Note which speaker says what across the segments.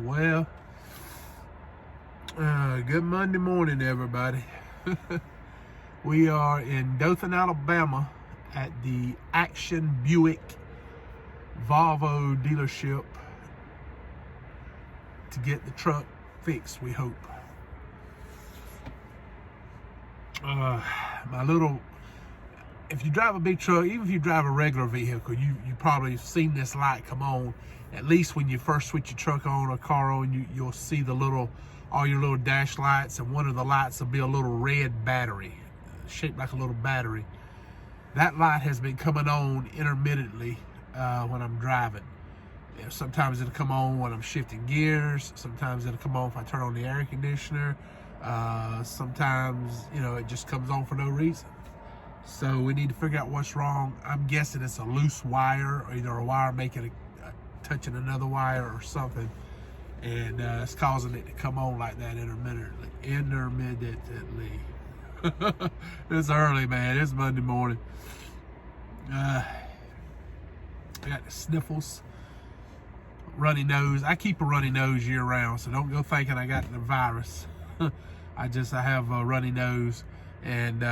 Speaker 1: Well, good Monday morning, everybody. We are in Dothan, Alabama at the Action Buick Volvo dealership to get the truck fixed, we hope. If you drive a big truck, even if you drive a regular vehicle, you probably seen this light come on. At least when you first switch your truck on or car on, you'll see all your little dash lights, and one of the lights will be a little red battery, shaped like a little battery. That light has been coming on intermittently when I'm driving. Sometimes it'll come on when I'm shifting gears. Sometimes it'll come on if I turn on the air conditioner. Sometimes, it just comes on for no reason. So we need to figure out what's wrong. I'm guessing it's a loose wire, or either a wire touching another wire or something. And it's causing it to come on like that intermittently. It's early, man. It's Monday morning. I got the sniffles, runny nose. I keep a runny nose year round, so don't go thinking I got the virus. I have a runny nose, and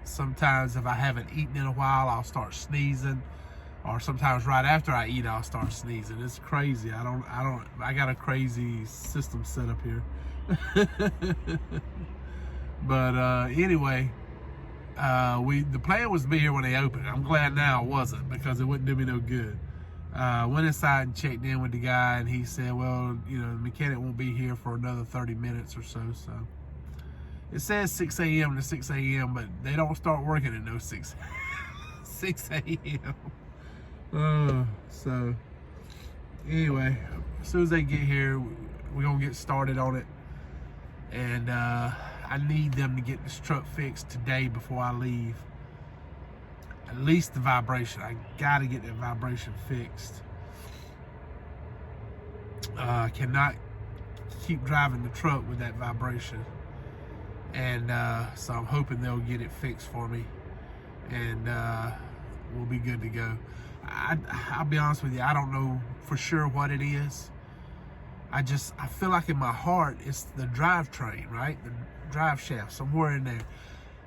Speaker 1: sometimes if I haven't eaten in a while, I'll start sneezing, or sometimes right after I eat, I'll start sneezing. It's crazy. I got a crazy system set up here. But anyway, the plan was to be here when they opened. I'm glad now it wasn't, because it wouldn't do me no good. Went inside and checked in with the guy, and he said, well, the mechanic won't be here for another 30 minutes or so. So it says 6 a.m. to 6 a.m., but they don't start working at no 6 a.m. So anyway, as soon as they get here, we're gonna get started on it. And I need them to get this truck fixed today before I leave. At least the vibration. I gotta get that vibration fixed. I cannot keep driving the truck with that vibration. And so I'm hoping they'll get it fixed for me, and we'll be good to go. I'll be honest with you, I don't know for sure what it is. I feel like in my heart it's the drivetrain, right? The drive shaft, somewhere in there.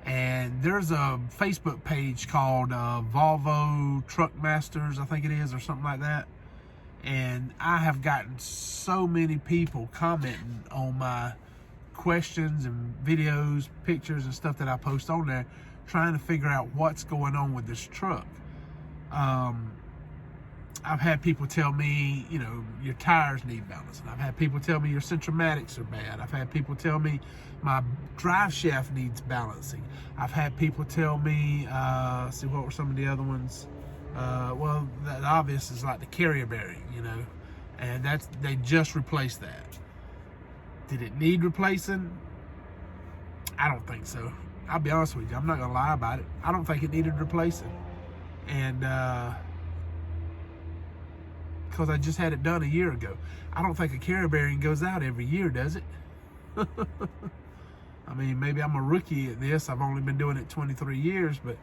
Speaker 1: And there's a Facebook page called Volvo Truck Masters, I think it is, or something like that. And I have gotten so many people commenting on my questions and videos, pictures and stuff that I post on there, trying to figure out what's going on with this truck. I've had people tell me, your tires need balancing. I've had people tell me your centromatics are bad. I've had people tell me my drive shaft needs balancing. I've had people tell me, see, what were some of the other ones? Well, the obvious is like the carrier bearing, and they just replaced that. Did it need replacing? I don't think so. I'll be honest with you. I'm not gonna lie about it. I don't think it needed replacing. And because I just had it done a year ago. I don't think a carrier bearing goes out every year, does it? I mean, maybe I'm a rookie at this. I've only been doing it 23 years, but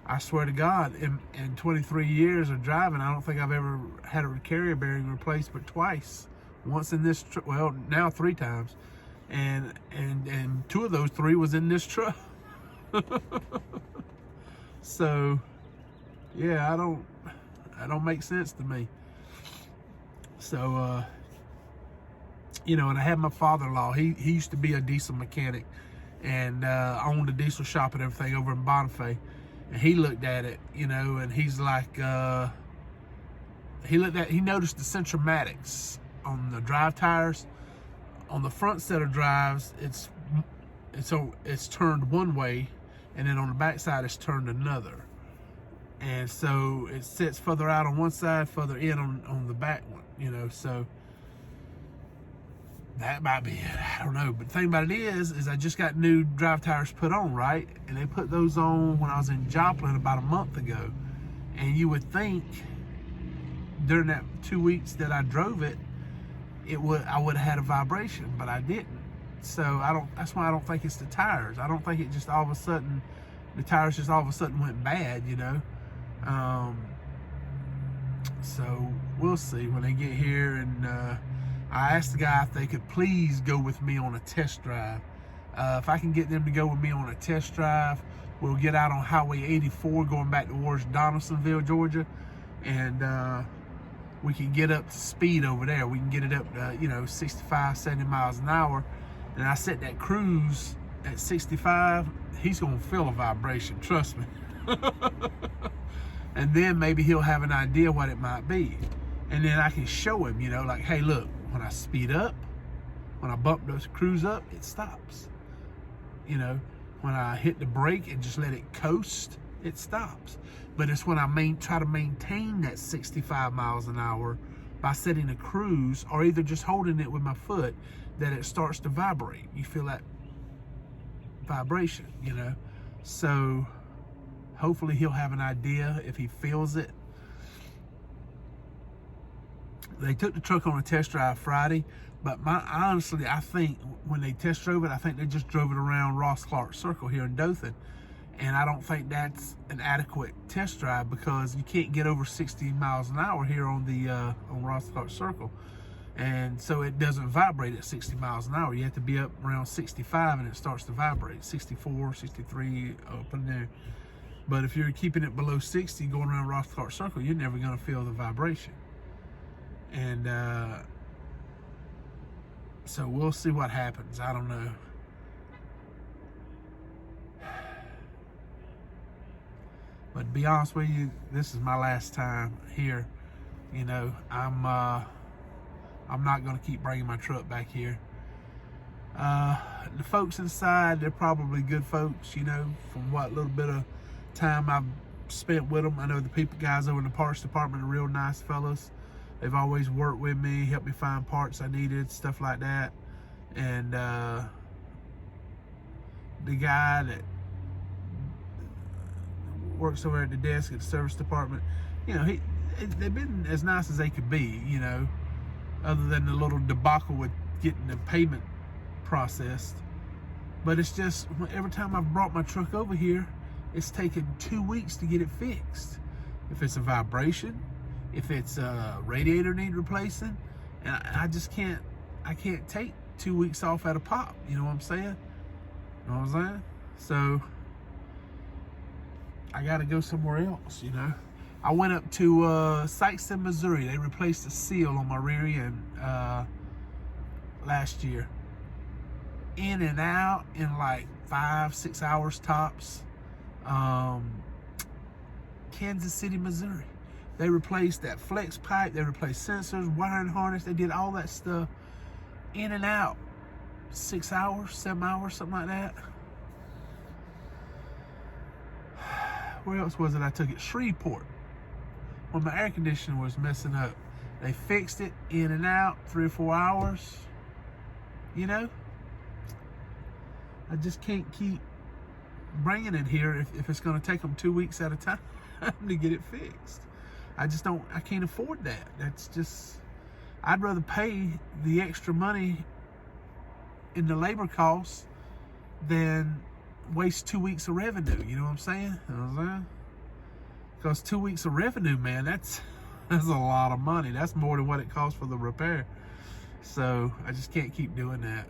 Speaker 1: I swear to God, in 23 years of driving, I don't think I've ever had a carrier bearing replaced but twice. Once in this truck, well, now 3 times, and 2 of those 3 was in this truck. So, yeah, that don't make sense to me. So, and I had my father-in-law. He used to be a diesel mechanic, and owned a diesel shop and everything over in Bonifay. And he looked at it, and he's like, he noticed the centromatics on the drive tires. On the front set of drives, it's turned one way, and then on the back side it's turned another. And so it sits further out on one side, further in on the back one, so that might be it. I don't know. But the thing about it is I just got new drive tires put on, right? And they put those on when I was in Joplin about a month ago. And you would think during that 2 weeks that I drove it, I would have had a vibration, but I didn't. So that's why I don't think it's the tires. I don't think it just all of a sudden, the tires just all of a sudden went bad, So we'll see when they get here, and I asked the guy if they could please go with me on a test drive. If I can get them to go with me on a test drive, we'll get out on Highway 84 going back towards Donaldsonville, Georgia, and we can get up to speed over there. We can get it up to, 65, 70 miles an hour. And I set that cruise at 65, he's gonna feel a vibration, trust me. And then maybe he'll have an idea what it might be. And then I can show him, like, hey, look, when I speed up, when I bump those cruise up, it stops. When I hit the brake and just let it coast, it stops. But it's when I try to maintain that 65 miles an hour by setting a cruise or either just holding it with my foot that it starts to vibrate. You feel that vibration, So hopefully he'll have an idea if he feels it. They took the truck on a test drive Friday, but honestly, I think when they test drove it, I think they just drove it around Ross Clark Circle here in Dothan. And I don't think that's an adequate test drive because you can't get over 60 miles an hour here on the on Ross Clark Circle. And so it doesn't vibrate at 60 miles an hour. You have to be up around 65 and it starts to vibrate. 64, 63, up in there. But if you're keeping it below 60 going around Ross Clark Circle, you're never gonna feel the vibration. And so we'll see what happens. I don't know. But to be honest with you, this is my last time here. I'm not going to keep bringing my truck back here. The folks inside, they're probably good folks, from what little bit of time I've spent with them. I know the guys over in the parts department are real nice fellas. They've always worked with me, helped me find parts I needed, stuff like that. And the guy that works over at the desk at the service department, they've been as nice as they could be, other than the little debacle with getting the payment processed. But it's just, every time I've brought my truck over here, it's taken 2 weeks to get it fixed. If it's a vibration, if it's a radiator need replacing, and I can't take 2 weeks off at a pop, you know what I'm saying? So I gotta go somewhere else, I went up to Sikeston, Missouri. They replaced a seal on my rear end last year. In and out in like 5-6 hours tops. Kansas City, Missouri. They replaced that flex pipe. They replaced sensors, wiring harness. They did all that stuff in and out. 6 hours, 7 hours, something like that. Where else was it I took it? Shreveport. When my air conditioner was messing up, they fixed it in and out, 3 or 4 hours. I just can't keep bringing it here if it's going to take them 2 weeks at a time to get it fixed. I can't afford that. That's just, I'd rather pay the extra money in the labor costs than waste 2 weeks of revenue. You know what I'm saying? Because 2 weeks of revenue, man, that's a lot of money. That's more than what it costs for the repair. So I just can't keep doing that.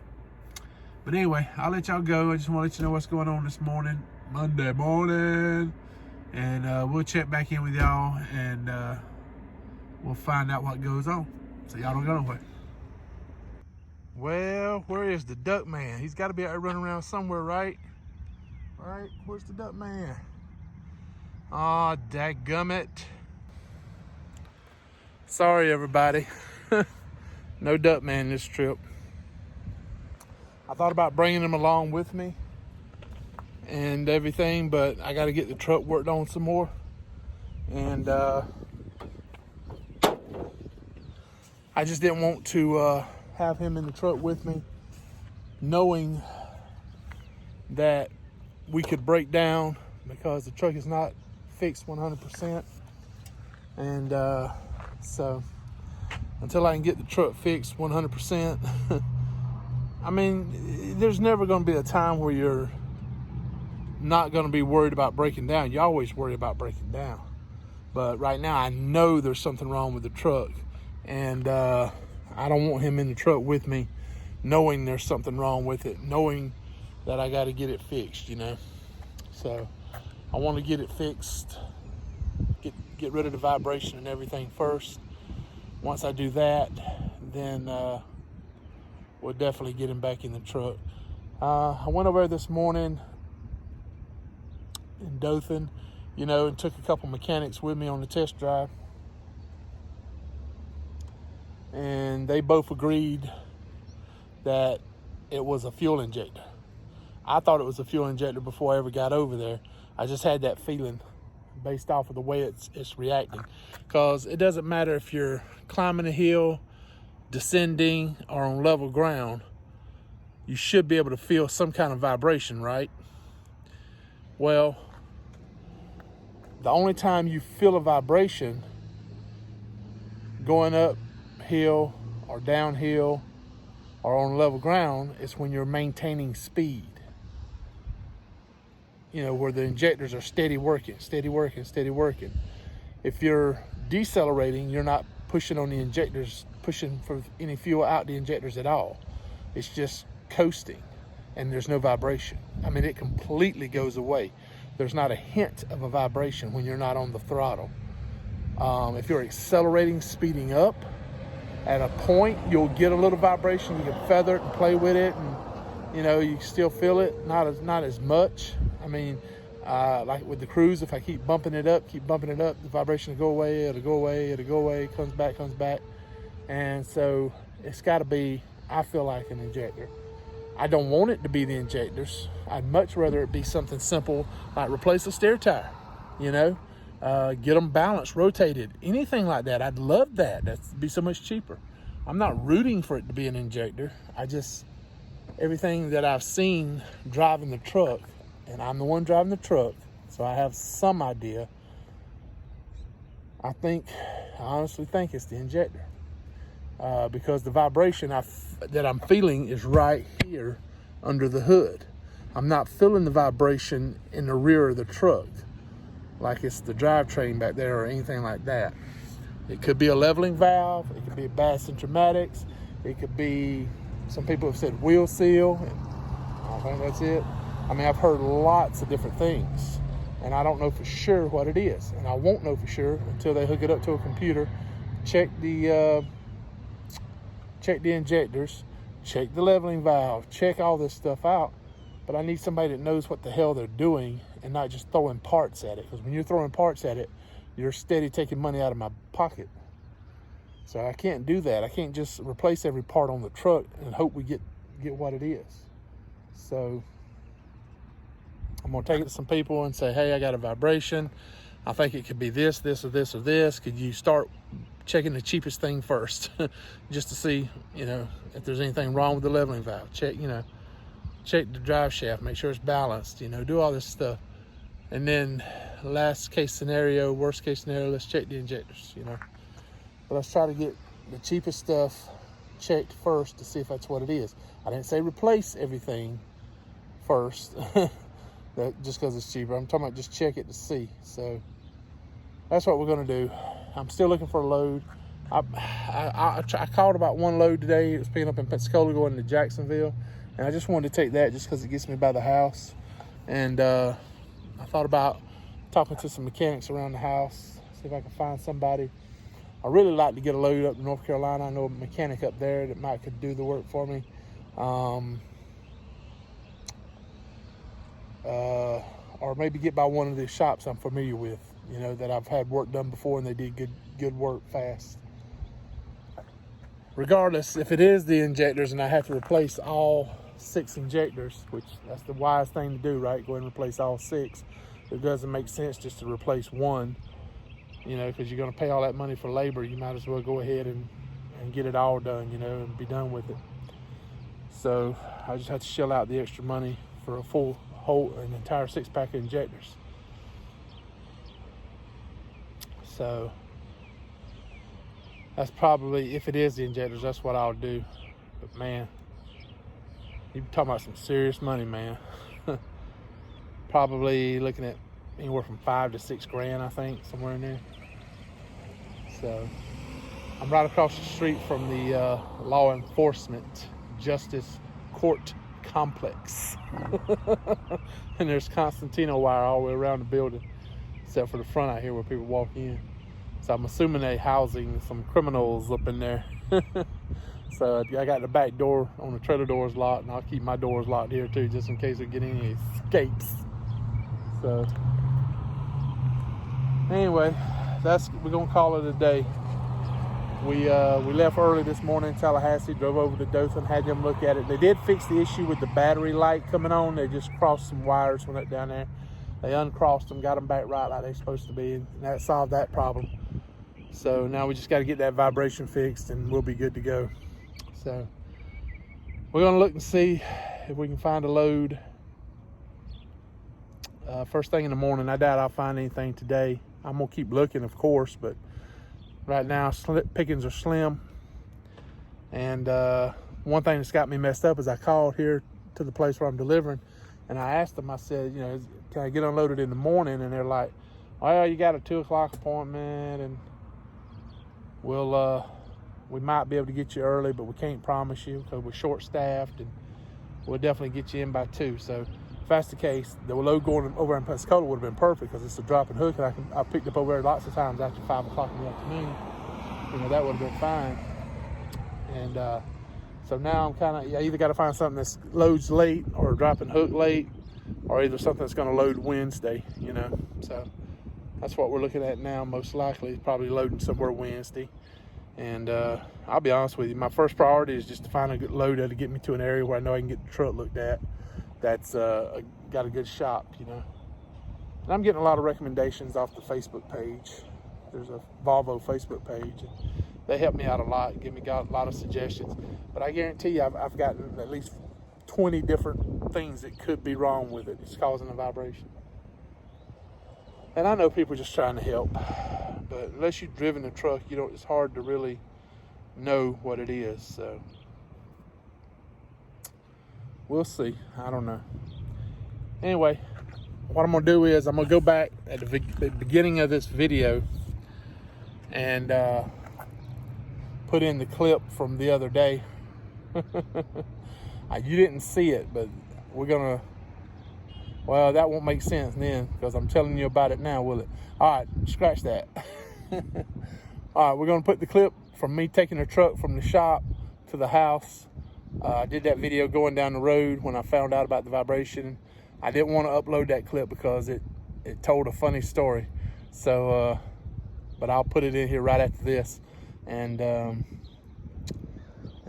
Speaker 1: But anyway, I'll let y'all go. I just want to let you know what's going on this morning, Monday morning. And we'll check back in with y'all and we'll find out what goes on. So y'all don't go nowhere. Well, where is the duck man? He's got to be out there running around somewhere, right? Right? Where's the duck man? Aw, dadgummit. Sorry, everybody. No duck man this trip. I thought about bringing him along with me and everything, but I got to get the truck worked on some more. And I just didn't want to have him in the truck with me, knowing that we could break down because the truck is not fixed 100%. And so until I can get the truck fixed 100%, I mean, there's never going to be a time where you're not going to be worried about breaking down. You always worry about breaking down. But right now, I know there's something wrong with the truck. And I I don't want him in the truck with me, knowing there's something wrong with it, knowing that I got to get it fixed, you know. So I want to get it fixed, get rid of the vibration and everything first. Once I do that, then we'll definitely get him back in the truck. I went over this morning in Dothan, you know, and took a couple mechanics with me on the test drive. And they both agreed that it was a fuel injector. I thought it was a fuel injector before I ever got over there. I just had that feeling based off of the way it's reacting. Because it doesn't matter if you're climbing a hill, descending, or on level ground, you should be able to feel some kind of vibration, right? Well, the only time you feel a vibration going uphill or downhill or on level ground is when you're maintaining speed. You know, where the injectors are steady working. If you're decelerating, you're not pushing on the injectors, pushing for any fuel out the injectors at all. It's just coasting, and there's no vibration. I mean, it completely goes away. There's not a hint of a vibration when you're not on the throttle. If you're accelerating, speeding up, at a point, you'll get a little vibration. You can feather it and play with it, and you know, you still feel it, not as much. I mean, like with the cruise, if I keep bumping it up, the vibration will go away, comes back. And so it's got to be, I feel like, an injector. I don't want it to be the injectors. I'd much rather it be something simple, like replace a steer tire, you know, get them balanced, rotated, anything like that. I'd love that. That'd be so much cheaper. I'm not rooting for it to be an injector. Everything that I've seen driving the truck, and I'm the one driving the truck, so I have some idea. I honestly think it's the injector. Because the vibration that I'm feeling is right here under the hood. I'm not feeling the vibration in the rear of the truck, like it's the drivetrain back there or anything like that. It could be a leveling valve. It could be a bad centromatics. It could be, some people have said wheel seal. I think that's it. I mean, I've heard lots of different things, and I don't know for sure what it is. And I won't know for sure until they hook it up to a computer, check the injectors, check the leveling valve, check all this stuff out. But I need somebody that knows what the hell they're doing and not just throwing parts at it. Because when you're throwing parts at it, you're steady taking money out of my pocket. So I can't do that. I can't just replace every part on the truck and hope we get what it is. So I'm going to take it to some people and say, hey, I got a vibration. I think it could be this, or this. Could you start checking the cheapest thing first just to see, you know, if there's anything wrong with the leveling valve? Check the drive shaft, make sure it's balanced, you know, do all this stuff. And then worst case scenario, let's check the injectors, you know. But let's try to get the cheapest stuff checked first to see if that's what it is. I didn't say replace everything first, that just because it's cheaper. I'm talking about just check it to see. So that's what we're going to do. I'm still looking for a load. I called about one load today. It was picking up in Pensacola going to Jacksonville. And I just wanted to take that just because it gets me by the house. And I thought about talking to some mechanics around the house, see if I can find somebody. I really like to get a load up to North Carolina. I know a mechanic up there that could do the work for me. Or maybe get by one of the shops I'm familiar with, you know, that I've had work done before and they did good work fast. Regardless, if it is the injectors and I have to replace all 6 injectors, which that's the wise thing to do, right? Go ahead and replace all 6. It doesn't make sense just to replace one, you know, because you're going to pay all that money for labor. You might as well go ahead and get it all done, you know, and be done with it. So I just have to shell out the extra money for an entire 6-pack of injectors. So that's probably, if it is the injectors, that's what I'll do. But man, you're talking about some serious money, man. Probably looking at anywhere from $5 to $6 grand, I think, somewhere in there. So I'm right across the street from the Law Enforcement Justice Court Complex. And there's Constantino wire all the way around the building, except for the front out here where people walk in. So I'm assuming they're housing some criminals up in there. So I got the back door on the trailer doors locked, and I'll keep my doors locked here too, just in case we get any escapes. So anyway, we're gonna call it a day. We left early this morning in Tallahassee, drove over to Dothan, had them look at it. They did fix the issue with the battery light coming on. They just crossed some wires, went up down there. They uncrossed them, got them back right like they're supposed to be, and that solved that problem. So now we just got to get that vibration fixed, and we'll be good to go. So we're gonna look and see if we can find a load first thing in the morning. I doubt I'll find anything today. I'm gonna keep looking, of course, but right now, pickings are slim. And one thing that's got me messed up is I called here to the place where I'm delivering, and I asked them, I said, you know, can I get unloaded in the morning? And they're like, well, you got a 2 o'clock appointment, and we might be able to get you early, but we can't promise you because we're short-staffed, and we'll definitely get you in by 2. So if that's the case, the load going over in Pensacola would have been perfect because it's a drop and hook, and I picked up over there lots of times after 5 o'clock in the afternoon. You know, that would have been fine. And so now I'm kind of, I either got to find something that's loads late or drop and hook late, or either something that's going to load Wednesday, you know. So that's what we're looking at now, most likely, probably loading somewhere Wednesday. And I'll be honest with you, my first priority is just to find a good load that'll get me to an area where I know I can get the truck looked at. That's got a good shop, you know. And I'm getting a lot of recommendations off the Facebook page. There's a Volvo Facebook page. And they help me out a lot, give me a lot of suggestions. But I guarantee you, I've gotten at least 20 different things that could be wrong with it. It's causing a vibration. And I know people are just trying to help. But unless you've driven the truck, you know, it's hard to really know what it is. So we'll see. I don't know. Anyway, what I'm going to do is I'm going to go back at the beginning of this video and put in the clip from the other day. You didn't see it, but we're going to, well, that won't make sense then because I'm telling you about it now, will it? All right, scratch that. All right, we're going to put the clip from me taking the truck from the shop to the house. I did that video going down the road when I found out about the vibration. I didn't want to upload that clip because it told a funny story. So, but I'll put it in here right after this, and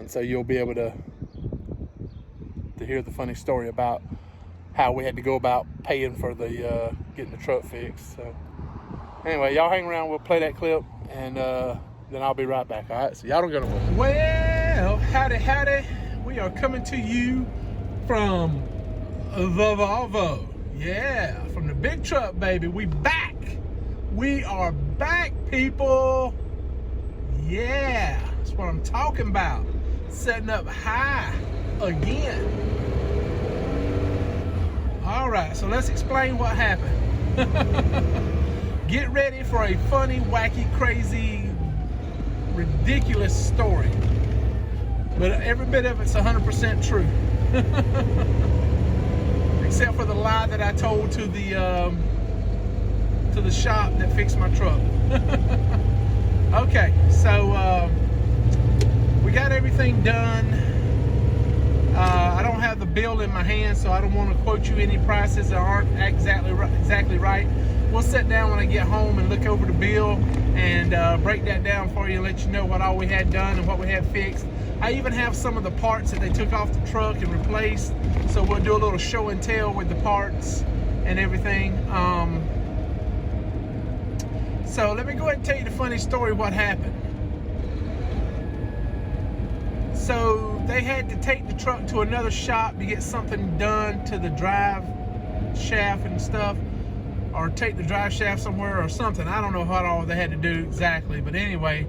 Speaker 1: so you'll be able to hear the funny story about how we had to go about paying for the getting the truck fixed. So anyway, y'all hang around. We'll play that clip, and then I'll be right back. All right, so y'all don't go nowhere. Well, howdy. We are coming to you from the Volvo. Yeah, from the big truck, baby. We back. We are back, people. Yeah, that's what I'm talking about. Setting up high again. All right, so let's explain what happened. Get ready for a funny, wacky, crazy, ridiculous story. But every bit of it's 100% true. Except for the lie that I told to the shop that fixed my truck. Okay, so we got everything done. I don't have the bill in my hand, so I don't want to quote you any prices that aren't exactly right. We'll sit down when I get home and look over the bill and break that down for you and let you know what all we had done and what we had fixed. I even have some of the parts that they took off the truck and replaced, so we'll do a little show and tell with the parts and everything. So let me go ahead and tell you the funny story what happened. So they had to take the truck to another shop to get something done to the drive shaft and stuff, or take the drive shaft somewhere or something. I don't know what all they had to do exactly, but anyway,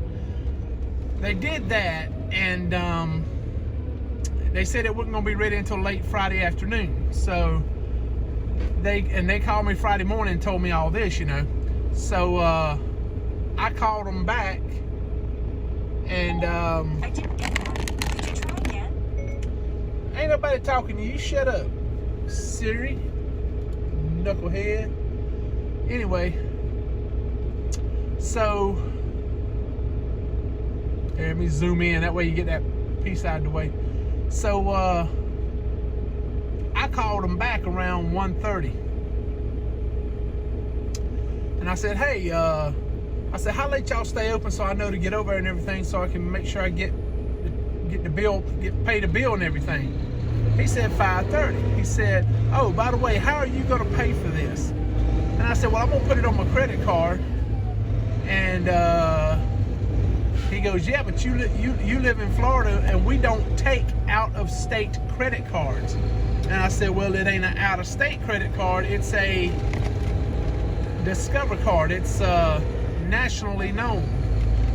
Speaker 1: they did that, and they said it wasn't going to be ready until late Friday afternoon. So they called me Friday morning and told me all this, you know. So I called them back And
Speaker 2: I didn't get that. Could you try again?
Speaker 1: ain't nobody talking to you. Shut up, Siri, knucklehead. Anyway, so let me zoom in. That way you get that piece out of the way. So I called them back around 1:30, and I said, "Hey, how late y'all stay open so I know to get over and everything, so I can make sure I get the bill, pay the bill and everything." He said 5:30. He said, "Oh, by the way, how are you going to pay for this?" And I said, "Well, I'm going to put it on my credit card." And he goes, "Yeah, but you live in Florida and we don't take out-of-state credit cards." And I said, "Well, it ain't an out-of-state credit card. It's a Discover card. It's nationally known."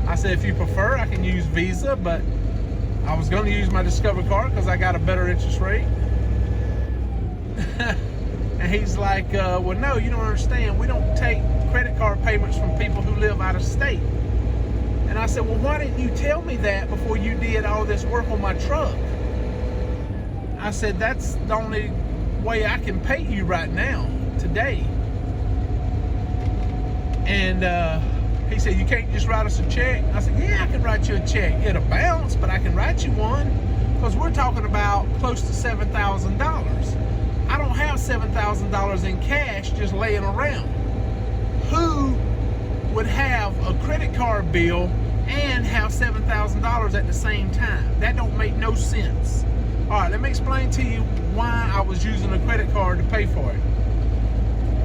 Speaker 1: I said, "If you prefer, I can use Visa, but I was going to use my Discover card because I got a better interest rate." And he's like, "Well, no, you don't understand. We don't take credit card payments from people who live out of state." And I said, "Well, why didn't you tell me that before you did all this work on my truck?" I said, "That's the only way I can pay you right now, today." And he said, "You can't just write us a check?" I said, "Yeah, I can write you a check. It'll bounce, but I can write you one, because we're talking about close to $7,000. I don't have $7,000 in cash just laying around. Who would have a credit card bill and have $7,000 at the same time? That don't make no sense." All right, let me explain to you why I was using a credit card to pay for it.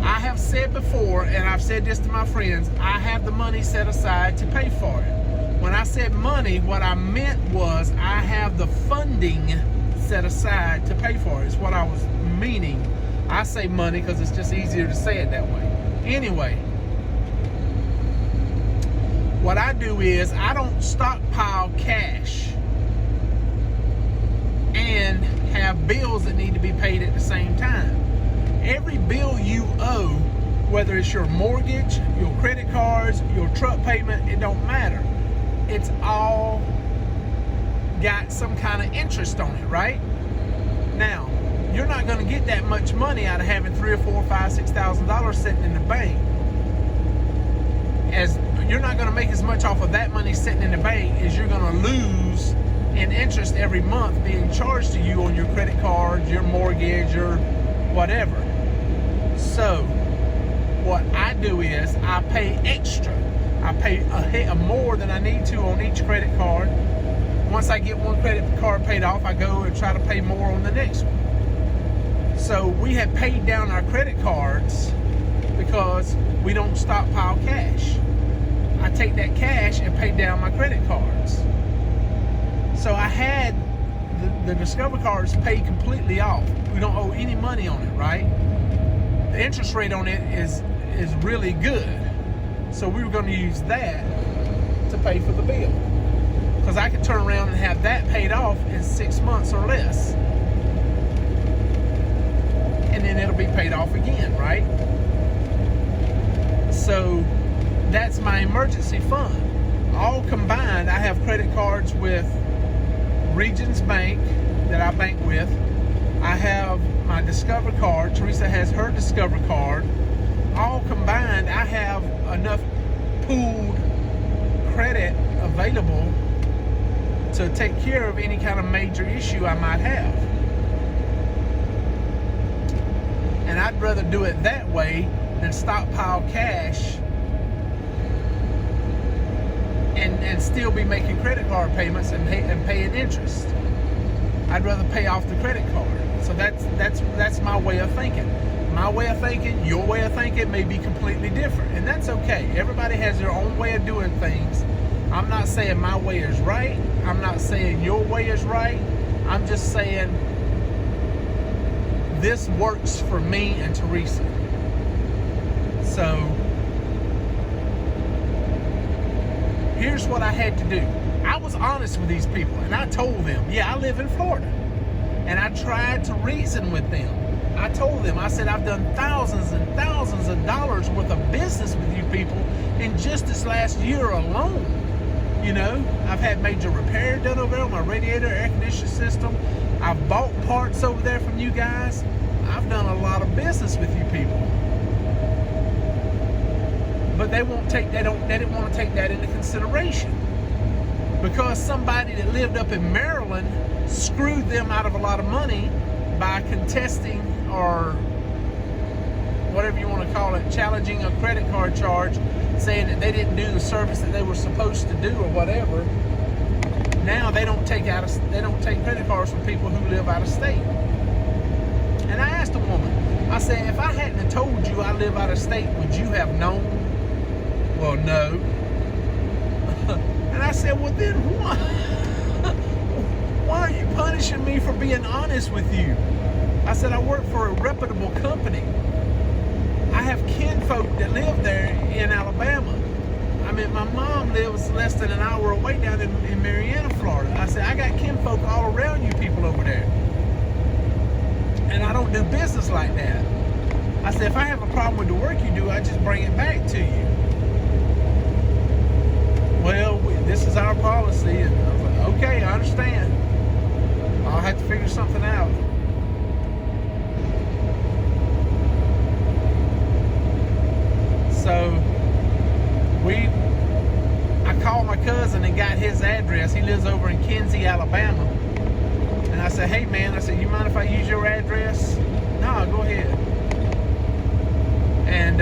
Speaker 1: I have said before, and I've said this to my friends, I have the money set aside to pay for it. When I said money, what I meant was I have the funding set aside to pay for it. It's what I was meaning. I say money because it's just easier to say it that way. Anyway, what I do is I don't stockpile cash and have bills that need to be paid at the same time. Every bill you owe, whether it's your mortgage, your credit cards, your truck payment, it don't matter. It's all got some kind of interest on it, right? Now, you're not going to get that much money out of having $3,000 or $4,000, $5,000, $6,000 sitting in the bank. As you're not going to make as much off of that money sitting in the bank as you're going to lose in interest every month being charged to you on your credit cards, your mortgage, or whatever. So what I do is I pay extra. I pay a more than I need to on each credit card. Once I get one credit card paid off, I go and try to pay more on the next one. So we have paid down our credit cards because we don't stockpile cash. I take that cash and pay down my credit cards. So I had the Discover cards paid completely off. We don't owe any money on it, right? The interest rate on it is really good. So we were going to use that to pay for the bill, because I could turn around and have that paid off in 6 months or less, and then it'll be paid off again, right? So that's my emergency fund. All combined, I have credit cards with Regions Bank that I bank with. I have my Discover card. Teresa has her Discover card. All combined, I have enough pooled credit available to take care of any kind of major issue I might have. And I'd rather do it that way than stockpile cash and still be making credit card payments and paying interest. I'd rather pay off the credit card. So that's my way of thinking. My way of thinking, your way of thinking may be completely different, and that's okay. Everybody has their own way of doing things. I'm not saying my way is right. I'm not saying your way is right. I'm just saying this works for me and Teresa. So here's what I had to do. I was honest with these people, and I told them, yeah, I live in Florida. And I tried to reason with them. I told them, I said, I've done thousands and thousands of dollars worth of business with you people in just this last year alone. You know, I've had major repair done over there on my radiator, air conditioning system. I've bought parts over there from you guys. I've done a lot of business with you people. But they didn't want to take that into consideration. Because somebody that lived up in Maryland screwed them out of a lot of money by contesting, or whatever you want to call it, challenging a credit card charge, saying that they didn't do the service that they were supposed to do or whatever. Now they don't take credit cards from people who live out of state. And I asked a woman, I said, if I hadn't have told you I live out of state, would you have known? Well, no. And I said, well then why are you punishing me for being honest with you? I said, I work for a reputable company. I have kinfolk that live there in Alabama. I mean, my mom lives less than an hour away down in Marianna, Florida. I said, I got kinfolk all around you people over there. And I don't do business like that. I said, if I have a problem with the work you do, I just bring it back to you. Well, this is our policy. And I was like, okay, I understand. I'll have to figure something out. So I called my cousin and got his address. He lives over in Kinsey, Alabama. And I said, hey man, I said, you mind if I use your address? No, go ahead. And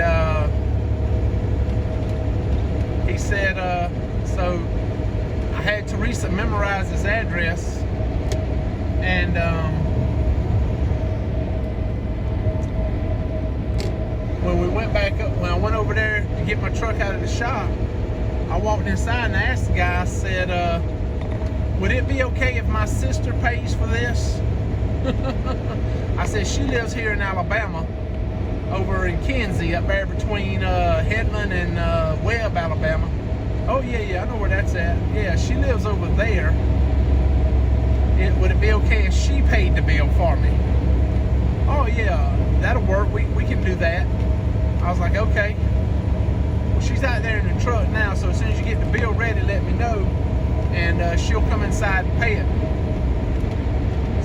Speaker 1: he said, so I had Teresa memorize his address. And when we went back up, when I went over there to get my truck out of the shop, I walked inside and I asked the guy, I said, would it be okay if my sister pays for this? I said, she lives here in Alabama, over in Kinsey, up there between Headland and Webb, Alabama. Oh yeah, I know where that's at. Yeah, she lives over there. Would it be okay if she paid the bill for me? Oh yeah, that'll work. We can do that. I was like, okay. Well, she's out there in the truck now, so as soon as you get the bill ready, let me know, and she'll come inside and pay it.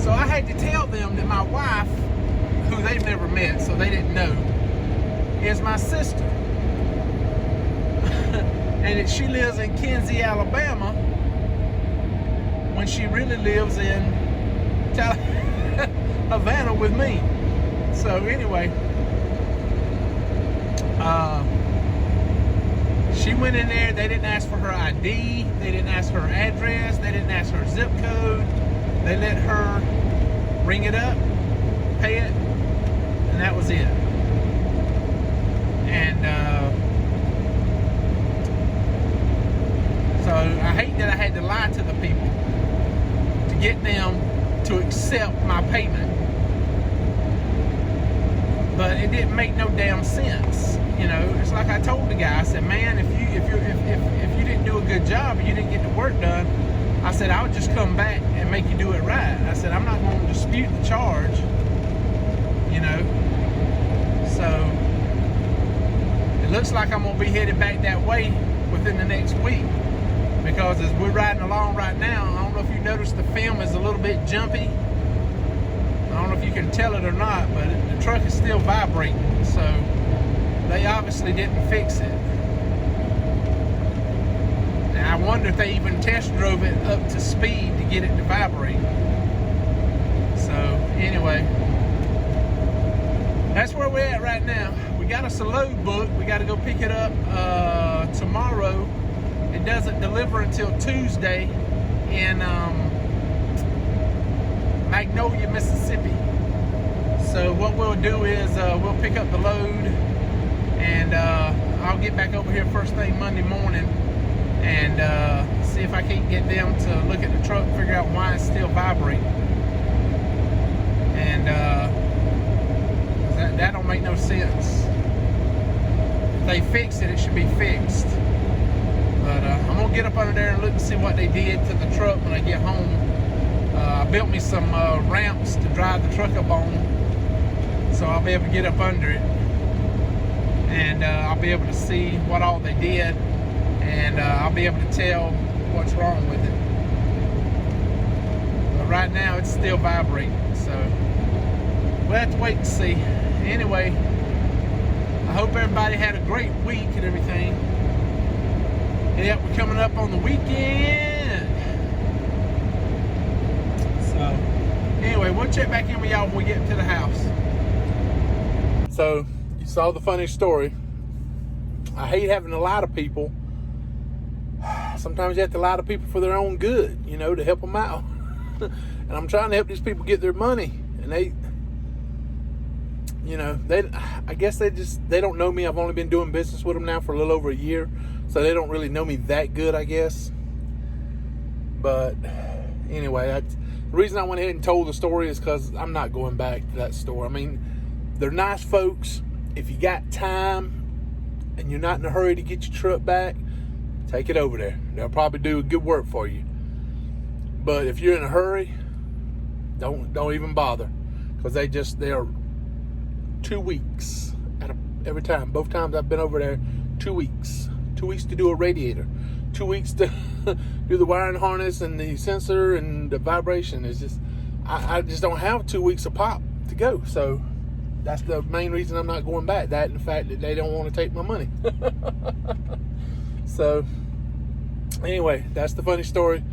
Speaker 1: So I had to tell them that my wife, who they've never met, so they didn't know, is my sister. And that she lives in Kinsey, Alabama, when she really lives in Havana with me. So anyway, she went in there. They didn't ask for her ID. They didn't ask her address. They didn't ask her zip code. They let her ring it up, pay it, and that was it. And so I hate that I had to lie to the people to get them to accept my payment. But it didn't make no damn sense. You know, it's like I told the guy, I said, man, if you didn't do a good job and you didn't get the work done, I said, I would just come back and make you do it right. I said, I'm not going to dispute the charge, you know. So it looks like I'm going to be headed back that way within the next week, because as we're riding along right now, I don't know if you noticed the film is a little bit jumpy. I don't know if you can tell it or not, but the truck is still vibrating, so they obviously didn't fix it. And I wonder if they even test drove it up to speed to get it to vibrate. So anyway, that's where we're at right now. We got us a load book. We got to go pick it up tomorrow. It doesn't deliver until Tuesday in Magnolia, Mississippi. So what we'll do is we'll pick up the load, and I'll get back over here first thing Monday morning and see if I can't get them to look at the truck, figure out why it's still vibrating. And that don't make no sense. If they fix it, it should be fixed. But I'm gonna get up under there and look and see what they did to the truck when I get home. I built me some ramps to drive the truck up on, so I'll be able to get up under it, and I'll be able to see what all they did, and I'll be able to tell what's wrong with it. But right now it's still vibrating, so we'll have to wait and see. Anyway, I hope everybody had a great week and everything. Yep, we're coming up on the weekend. So anyway, we'll check back in with y'all when we get to the house. So you saw the funny story. I hate having to lie to people. Sometimes you have to lie to people for their own good, you know, to help them out. And I'm trying to help these people get their money, and they, you know, I guess they don't know me. I've only been doing business with them now for a little over a year, so they don't really know me that good, I guess. But anyway, the reason I went ahead and told the story is because I'm not going back to that store. I mean, they're nice folks. If you got time and you're not in a hurry to get your truck back, take it over there. They'll probably do good work for you. But if you're in a hurry, don't even bother, because they are 2 weeks every time. Both times I've been over there, 2 weeks. 2 weeks to do a radiator, 2 weeks to do the wiring harness and the sensor and the vibration. Is just I just don't have 2 weeks of pop to go. So that's the main reason I'm not going back. That and the fact that they don't want to take my money. So anyway, that's the funny story.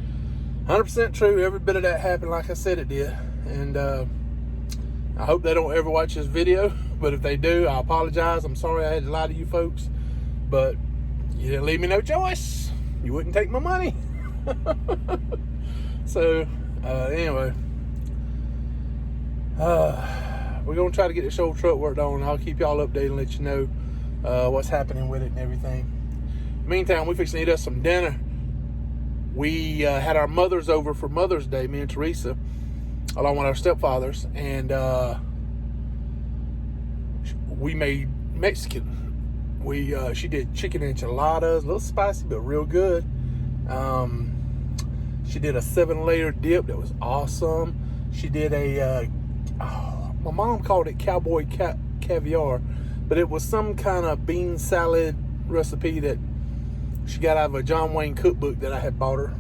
Speaker 1: 100% true. Every bit of that happened like I said it did. And I hope they don't ever watch this video. But if they do, I apologize. I'm sorry I had to lie to you folks. But you didn't leave me no choice. You wouldn't take my money. So anyway, we're going to try to get this old truck worked on. I'll keep y'all updated and let you know what's happening with it and everything. Meantime, we fixing to eat us some dinner. We had our mothers over for Mother's Day, me and Teresa, along with our stepfathers, and we made Mexican. She did chicken enchiladas, a little spicy but real good. She did a 7-layer dip that was awesome. She did my mom called it cowboy caviar, but it was some kind of bean salad recipe that she got out of a John Wayne cookbook that I had bought her.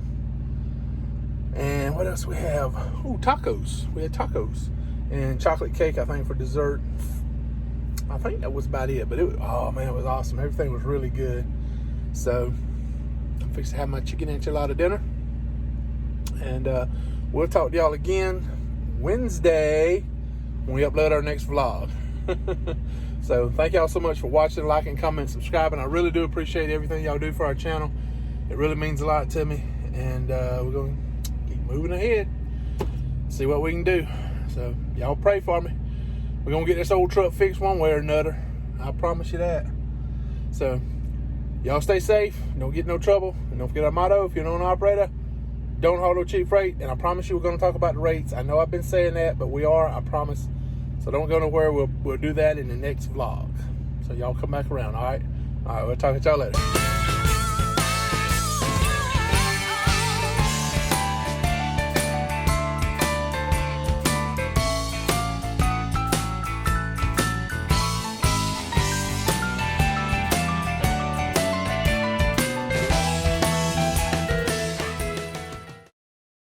Speaker 1: And what else we have? Ooh, tacos. We had tacos and chocolate cake, I think, for dessert. I think that was about it. But oh man, it was awesome. Everything was really good. So I'm fixing to have my chicken enchilada dinner, and we'll talk to y'all again Wednesday when we upload our next vlog. So thank y'all so much for watching, liking, commenting, subscribing. I really do appreciate everything y'all do for our channel. It really means a lot to me, and we're going to keep moving ahead, see what we can do. So y'all pray for me. We're going to get this old truck fixed one way or another. I promise you that. So y'all stay safe. Don't get in no trouble. And don't forget our motto: if you're an owner-operator, don't haul no cheap freight. And I promise you we're going to talk about the rates. I know I've been saying that, but we are, I promise. So don't go nowhere. We'll do that in the next vlog. So y'all come back around, all right? All right, we'll talk to y'all later.